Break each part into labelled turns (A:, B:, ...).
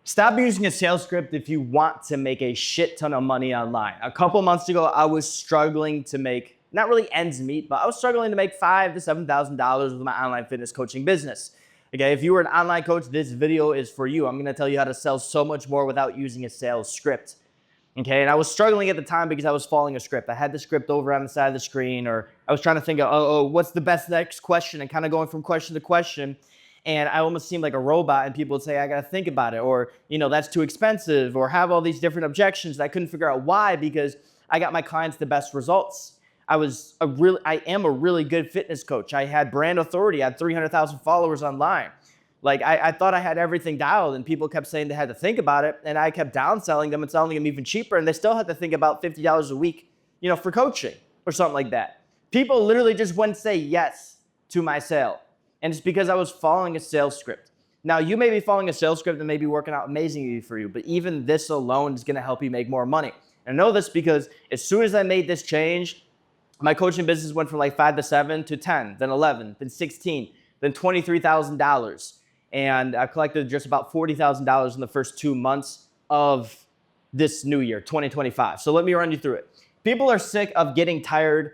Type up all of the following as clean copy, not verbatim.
A: Stop using a sales script if you want to make a shit ton of money online. A couple months ago, I was struggling to make not really ends meet, but I was struggling to make $5,000 to $7,000 with my online fitness coaching business. Okay, if you were an online coach, this video is for you. I'm gonna tell you how to sell so much more without using a sales script. Okay, and I was struggling at the time because I was following a script. I had the script over on the side of the screen, or I was trying to think of, what's the best next question, and kind of going from question to question. And I almost seemed like a robot, and people would say, I got to think about it, or, that's too expensive, or have all these different objections. I couldn't figure out why, because I got my clients the best results. I am a really good fitness coach. I had brand authority. I had 300,000 followers online. Like I thought I had everything dialed, and people kept saying they had to think about it, and I kept downselling them and selling them even cheaper, and they still had to think about $50 a week, for coaching or something like that. People literally just wouldn't say yes to my sale, and it's because I was following a sales script. Now, you may be following a sales script that may be working out amazingly for you, but even this alone is going to help you make more money. And I know this because as soon as I made this change, my coaching business went from like 5 to 7 to 10, then 11, then 16, then $23,000. And I collected just about $40,000 in the first 2 months of this new year, 2025. So let me run you through it. People are sick of getting tired.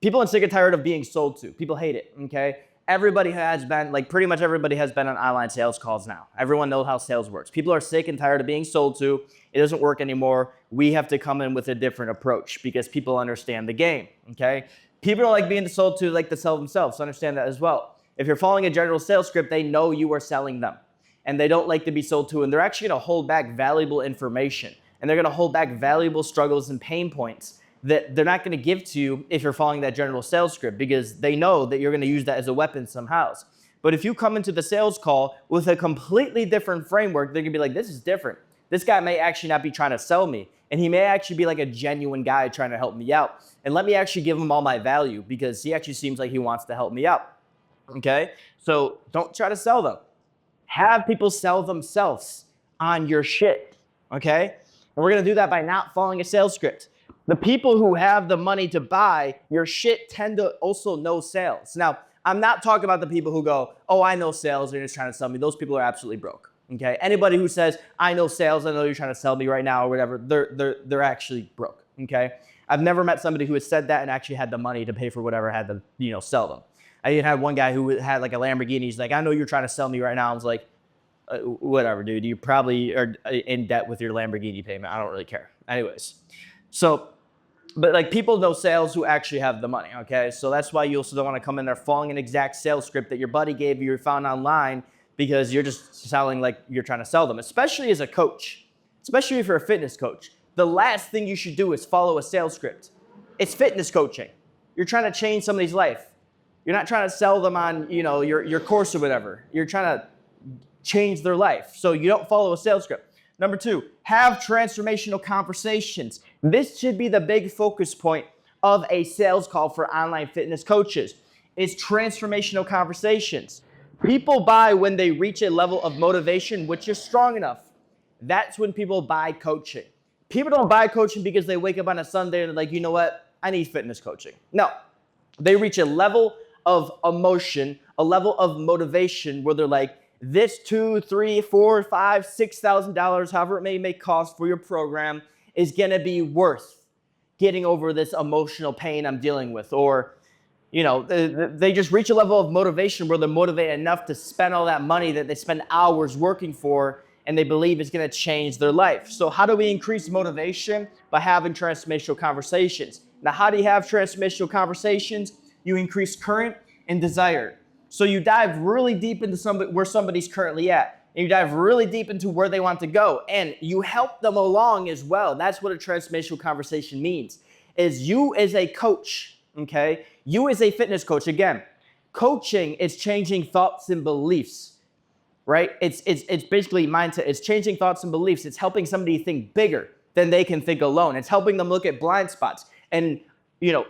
A: People are sick and tired of being sold to. People hate it, okay? Everybody has been, pretty much everybody has been on online sales calls now. Everyone knows how sales works. People are sick and tired of being sold to. It doesn't work anymore. We have to come in with a different approach because people understand the game, okay? People don't like being sold to, like to sell themselves. So understand that as well. If you're following a general sales script, they know you are selling them, and they don't like to be sold to, and they're actually going to hold back valuable information, and they're going to hold back valuable struggles and pain points that they're not going to give to you if you're following that general sales script, because they know that you're going to use that as a weapon somehow. But if you come into the sales call with a completely different framework, they're going to be like, this is different. This guy may actually not be trying to sell me, and he may actually be like a genuine guy trying to help me out. And let me actually give him all my value because he actually seems like he wants to help me out. Okay, so don't try to sell them. Have people sell themselves on your shit, okay? And we're gonna do that by not following a sales script. The people who have the money to buy your shit tend to also know sales. Now, I'm not talking about the people who go, oh, I know sales, they're just trying to sell me. Those people are absolutely broke, okay? Anybody who says, I know sales, I know you're trying to sell me right now or whatever, they're actually broke, okay? I've never met somebody who has said that and actually had the money to pay for whatever had to, sell them. I even had one guy who had like a Lamborghini. He's like, I know you're trying to sell me right now. I was like, whatever, dude. You probably are in debt with your Lamborghini payment. I don't really care. Anyways, but people know sales who actually have the money, okay? So that's why you also don't want to come in there following an exact sales script that your buddy gave you or found online because you're just selling like you're trying to sell them, especially as a coach, especially if you're a fitness coach. The last thing you should do is follow a sales script. It's fitness coaching. You're trying to change somebody's life. You're not trying to sell them on, your course or whatever. You're trying to change their life. So you don't follow a sales script. Number 2, have transformational conversations. This should be the big focus point of a sales call for online fitness coaches. It's transformational conversations. People buy when they reach a level of motivation which is strong enough. That's when people buy coaching. People don't buy coaching because they wake up on a Sunday and they're like, you know what? I need fitness coaching. No. They reach a level of emotion, a level of motivation where they're like, this $2,000, $3,000, $4,000, $5,000, $6,000, however it may cost for your program, is gonna be worth getting over this emotional pain I'm dealing with. Or, they just reach a level of motivation where they're motivated enough to spend all that money that they spend hours working for, and they believe it's gonna change their life. So how do we increase motivation? By having transformational conversations. Now, how do you have transformational conversations? You increase current and desire. So you dive really deep into where somebody's currently at. And you dive really deep into where they want to go. And you help them along as well. That's what a transformational conversation means. Is you as a coach, okay? You as a fitness coach, again, coaching is changing thoughts and beliefs, right? It's basically mindset. It's changing thoughts and beliefs. It's helping somebody think bigger than they can think alone. It's helping them look at blind spots and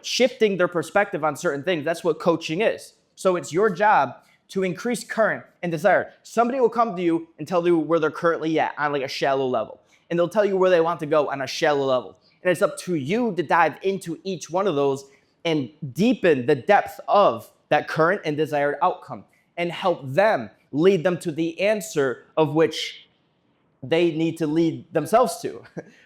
A: shifting their perspective on certain things. That's what coaching is. So it's your job to increase current and desire. Somebody will come to you and tell you where they're currently at on like a shallow level. And they'll tell you where they want to go on a shallow level. And it's up to you to dive into each one of those and deepen the depth of that current and desired outcome and help them lead them to the answer of which they need to lead themselves to.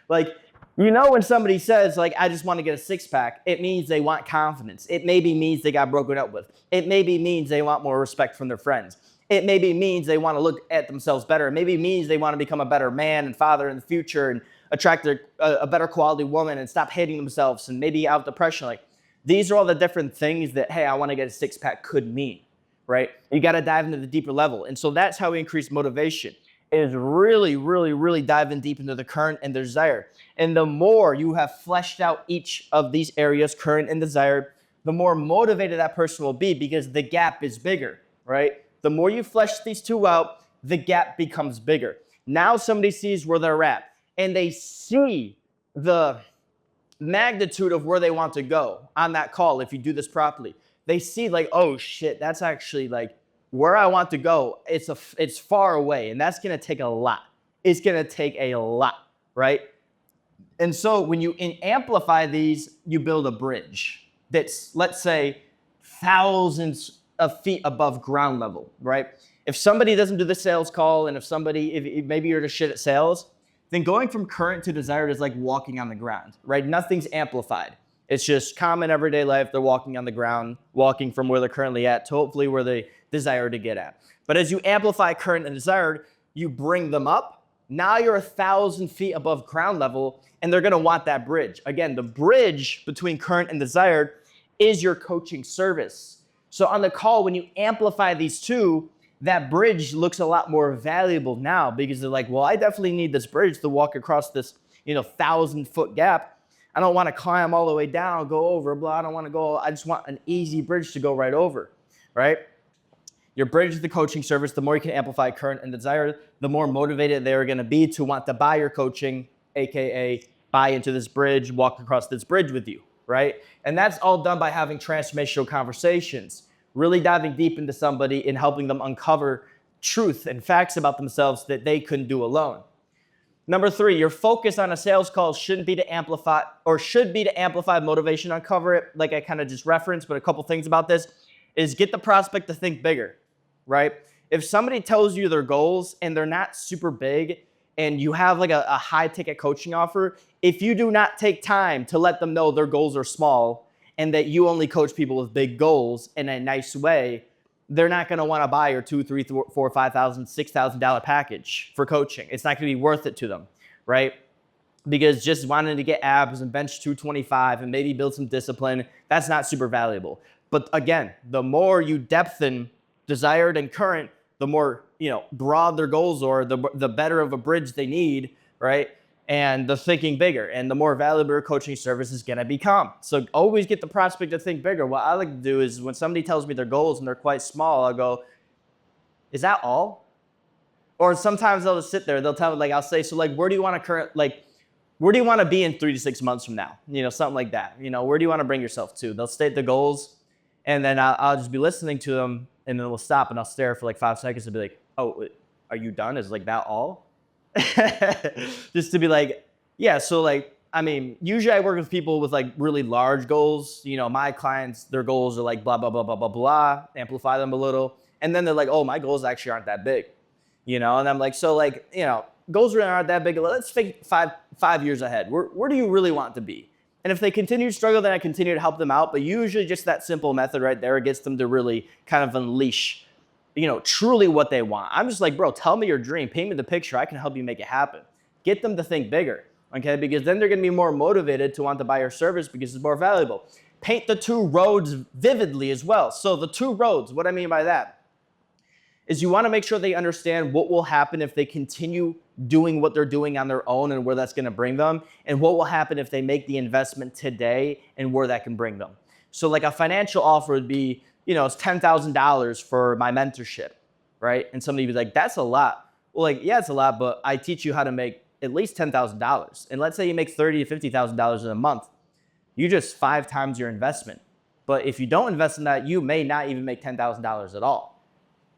A: Like, you know, when somebody says, like, I just want to get a six pack, it means they want confidence. It maybe means they got broken up with. It maybe means they want more respect from their friends. It maybe means they want to look at themselves better. It maybe means they want to become a better man and father in the future and attract a better quality woman and stop hating themselves and maybe out depression. Like, these are all the different things that, hey, I want to get a six pack could mean, right? You got to dive into the deeper level. And so that's how we increase motivation, is really, really, really diving deep into the current and desire. And the more you have fleshed out each of these areas, current and desired, the more motivated that person will be because the gap is bigger, right? The more you flesh these two out, the gap becomes bigger. Now somebody sees where they're at and they see the magnitude of where they want to go on that call. If you do this properly, they see like, oh shit, that's actually like where I want to go. It's far away, and that's gonna take a lot. It's gonna take a lot, right? And so when you amplify these, you build a bridge that's, let's say, thousands of feet above ground level, right? If somebody doesn't do the sales call, and if maybe you're just shit at sales, then going from current to desired is like walking on the ground, right? Nothing's amplified. It's just common everyday life. They're walking on the ground, walking from where they're currently at to hopefully where they desire to get at. But as you amplify current and desired, you bring them up. Now you're 1,000 feet above ground level, and they're gonna want that bridge. Again, the bridge between current and desired is your coaching service. So on the call, when you amplify these two, that bridge looks a lot more valuable now because they're like, well, I definitely need this bridge to walk across this, 1,000-foot gap. I don't want to climb all the way down, go over, blah. I don't want to go. I just want an easy bridge to go right over, right? Your bridge is the coaching service. The more you can amplify current and desire, the more motivated they're going to be to want to buy your coaching, AKA buy into this bridge, walk across this bridge with you, right? And that's all done by having transformational conversations, really diving deep into somebody and helping them uncover truth and facts about themselves that they couldn't do alone. Number 3, your focus on a sales call should be to amplify motivation, uncover it, like I kind of just referenced, but a couple things about this is get the prospect to think bigger, right? If somebody tells you their goals and they're not super big and you have like a high ticket coaching offer, if you do not take time to let them know their goals are small and that you only coach people with big goals in a nice way, they're not going to want to buy your $2,000, $3,000, $4,000, $5,000, $6,000 package for coaching. It's not going to be worth it to them, right? Because just wanting to get abs and bench 225 and maybe build some discipline, that's not super valuable. But again, the more you depthen desired and current, the more broad their goals are, the better of a bridge they need, right? And the thinking bigger, and the more valuable your coaching service is going to become. So always get the prospect to think bigger. What I like to do is when somebody tells me their goals and they're quite small, I'll go, is that all? Or sometimes they'll just sit there. They'll tell me, I'll say, so where do you want to be in 3 to 6 months from now? Something like that. Where do you want to bring yourself to? They'll state the goals, and then I'll just be listening to them, and then we'll stop, and I'll stare for 5 seconds and be like, oh, are you done? Is that all? Just to be yeah, so usually I work with people with really large goals. My clients, their goals are blah, blah, blah, blah, blah, blah, amplify them a little. And then they're like, oh, my goals actually aren't that big, and I'm goals really aren't that big. Let's think five years ahead. Where do you really want to be? And if they continue to struggle, then I continue to help them out. But usually just that simple method right there gets them to really kind of unleash truly what they want. I'm just bro, tell me your dream, paint me the picture. I can help you make it happen. Get them to think bigger, okay? Because then they're gonna be more motivated to want to buy your service because it's more valuable. Paint the 2 roads vividly as well. So the 2 roads, what I mean by that is you wanna make sure they understand what will happen if they continue doing what they're doing on their own and where that's gonna bring them, and what will happen if they make the investment today and where that can bring them. So a financial offer would be, it's $10,000 for my mentorship, right? And somebody would be like, that's a lot. Well, yeah, it's a lot, but I teach you how to make at least $10,000. And let's say you make $30,000 to $50,000 in a month. You just 5 times your investment. But if you don't invest in that, you may not even make $10,000 at all.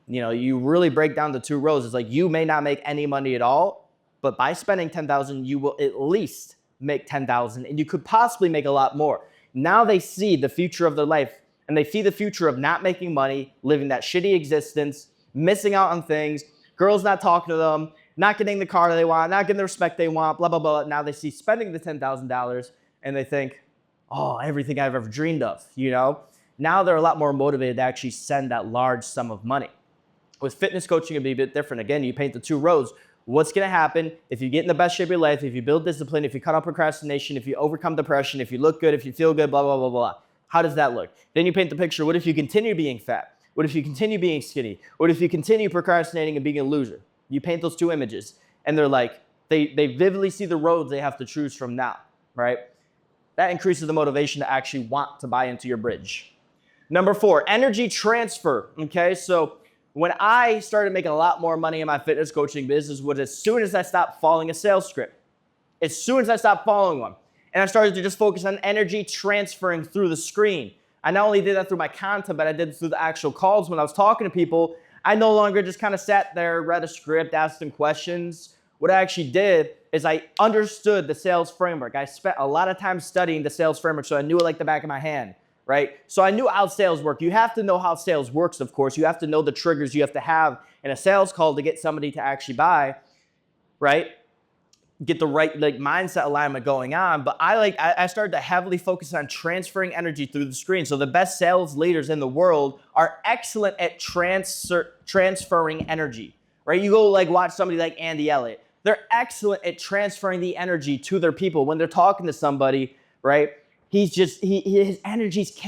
A: You really break down the 2 rows. It's you may not make any money at all, but by spending $10,000, you will at least make $10,000, and you could possibly make a lot more. Now they see the future of their life, and they see the future of not making money, living that shitty existence, missing out on things, girls not talking to them, not getting the car they want, not getting the respect they want, blah, blah, blah. Now they see spending the $10,000 and they think, oh, everything I've ever dreamed of, you know? Now they're a lot more motivated to actually send that large sum of money. With fitness coaching, it'd be a bit different. Again, you paint the two roads. What's going to happen if you get in the best shape of your life, if you build discipline, if you cut out procrastination, if you overcome depression, if you look good, if you feel good, blah, blah, blah, blah. How does that look? Then you paint the picture. What if you continue being fat? What if you continue being skinny? What if you continue procrastinating and being a loser? You paint those two images, and they're like, they vividly see the roads they have to choose from now, right? That increases the motivation to actually want to buy into your bridge. Number 4, energy transfer, okay? So when I started making a lot more money in my fitness coaching business was as soon as I stopped following a sales script. As soon as I stopped following one. And I started to just focus on energy transferring through the screen. I not only did that through my content, but I did it through the actual calls when I was talking to people. I no longer just kind of sat there, read a script, asked them questions. What I actually did is I understood the sales framework. I spent a lot of time studying the sales framework, so I knew it like the back of my hand, right? So I knew how sales work. You have to know how sales works, of course. You have to know the triggers you have to have in a sales call to get somebody to actually buy, right? Get the right mindset alignment going on. But I started to heavily focus on transferring energy through the screen. So the best sales leaders in the world are excellent at transferring energy, right? You go watch somebody like Andy Elliott. They're excellent at transferring the energy to their people when they're talking to somebody, right? His energy is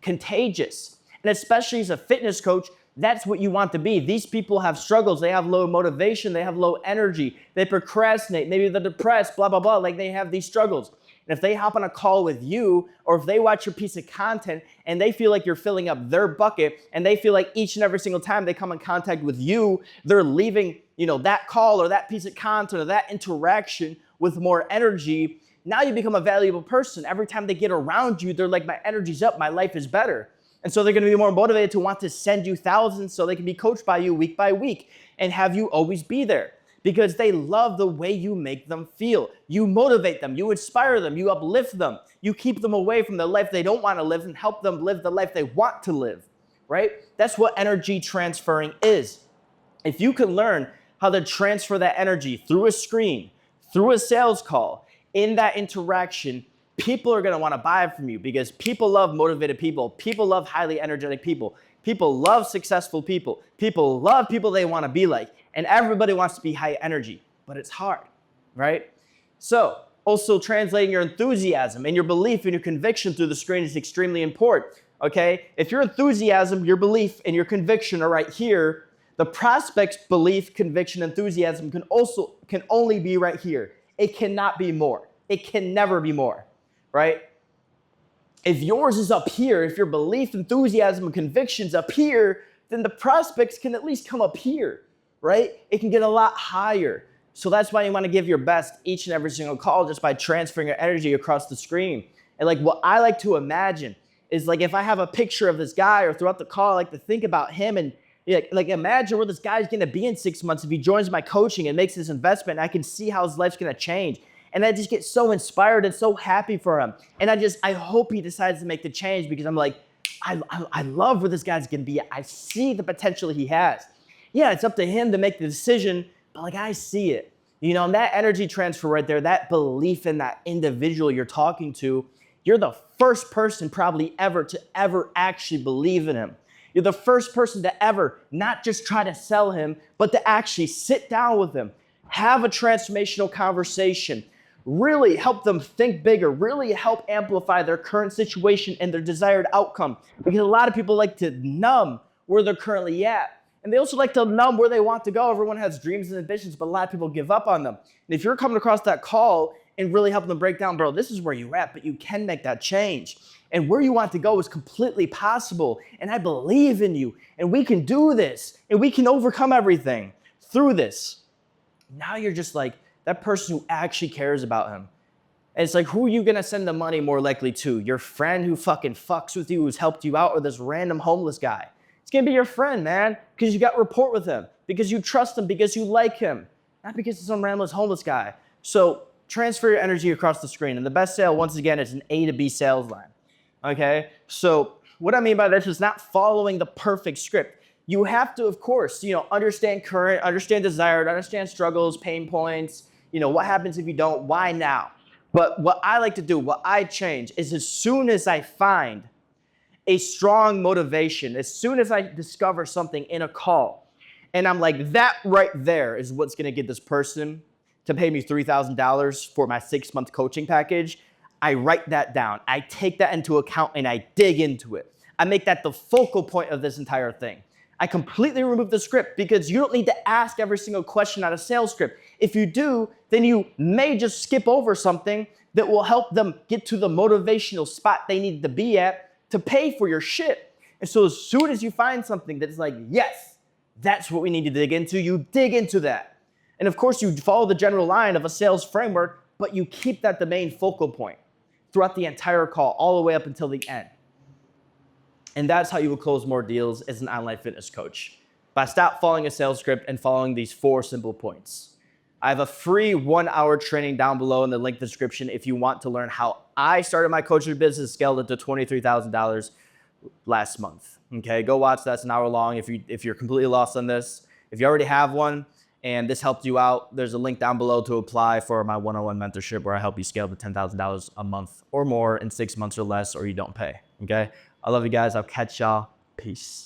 A: contagious. And especially as a fitness coach, that's what you want to be. These people have struggles. They have low motivation. They have low energy. They procrastinate. Maybe they're depressed, blah, blah, blah. They have these struggles. And if they hop on a call with you, or if they watch your piece of content and they feel like you're filling up their bucket, and they feel like each and every single time they come in contact with you, they're leaving, that call or that piece of content or that interaction with more energy, now you become a valuable person. Every time they get around you, they're like, my energy's up, my life is better. And so they're going to be more motivated to want to send you thousands so they can be coached by you week by week and have you always be there because they love the way you make them feel. You motivate them, you inspire them, you uplift them, you keep them away from the life they don't want to live and help them live the life they want to live, right? That's what energy transferring is. If you can learn how to transfer that energy through a screen, through a sales call, in that interaction, people are going to want to buy from you because people love motivated people. People love highly energetic people. People love successful people. People love people they want to be like. And everybody wants to be high energy, but it's hard, right? So also translating your enthusiasm and your belief and your conviction through the screen is extremely important, okay? If your enthusiasm, your belief, and your conviction are right here, the prospect's belief, conviction, enthusiasm can only be right here. It cannot be more. It can never be more. Right? If yours is up here, if your belief, enthusiasm, and convictions up here, then the prospects can at least come up here, right? It can get a lot higher. So that's why you want to give your best each and every single call just by transferring your energy across the screen. And what I like to imagine is if I have a picture of this guy or throughout the call, I like to think about him and imagine where this guy's going to be in 6 months if he joins my coaching and makes this investment. I can see how his life's going to change. And I just get so inspired and so happy for him. And I hope he decides to make the change because I'm like, I love where this guy's gonna be. I see the potential he has. Yeah, it's up to him to make the decision, but I see it. And that energy transfer right there, that belief in that individual you're talking to, you're the first person probably ever to actually believe in him. You're the first person to ever not just try to sell him, but to actually sit down with him, have a transformational conversation, really help them think bigger, really help amplify their current situation and their desired outcome. Because a lot of people like to numb where they're currently at. And they also like to numb where they want to go. Everyone has dreams and ambitions, but a lot of people give up on them. And if you're coming across that call and really helping them break down, bro, this is where you're at, but you can make that change. And where you want to go is completely possible. And I believe in you. And we can do this. And we can overcome everything through this. Now you're just that person who actually cares about him. And it's who are you going to send the money more likely to? Your friend who fucking fucks with you, who's helped you out, or this random homeless guy? It's going to be your friend, man, because you got rapport with him, because you trust him, because you like him, not because it's some random homeless guy. So transfer your energy across the screen. And the best sale, once again, is an A to B sales line. Okay? So what I mean by this is not following the perfect script. You have to, of course, understand current, understand desired, understand struggles, pain points, what happens if you don't, why now? But what I like to do, what I change is as soon as I find a strong motivation, as soon as I discover something in a call, and I'm like, that right there is what's gonna get this person to pay me $3,000 for my 6-month coaching package, I write that down. I take that into account and I dig into it. I make that the focal point of this entire thing. I completely remove the script because you don't need to ask every single question on a sales script. If you do, then you may just skip over something that will help them get to the motivational spot they need to be at to pay for your shit. And so as soon as you find something that's like, yes, that's what we need to dig into, you dig into that. And of course, you follow the general line of a sales framework, but you keep that the main focal point throughout the entire call, all the way up until the end. And that's how you will close more deals as an online fitness coach. By stop following a sales script and following these 4 simple points. I have a free 1-hour training down below in the link description if you want to learn how I started my coaching business, scaled it to $23,000 last month. Okay, go watch that. It's an hour long if you're completely lost on this. If you already have one and this helped you out, there's a link down below to apply for my one-on-one mentorship where I help you scale to $10,000 a month or more in 6 months or less, or you don't pay. Okay, I love you guys. I'll catch y'all. Peace.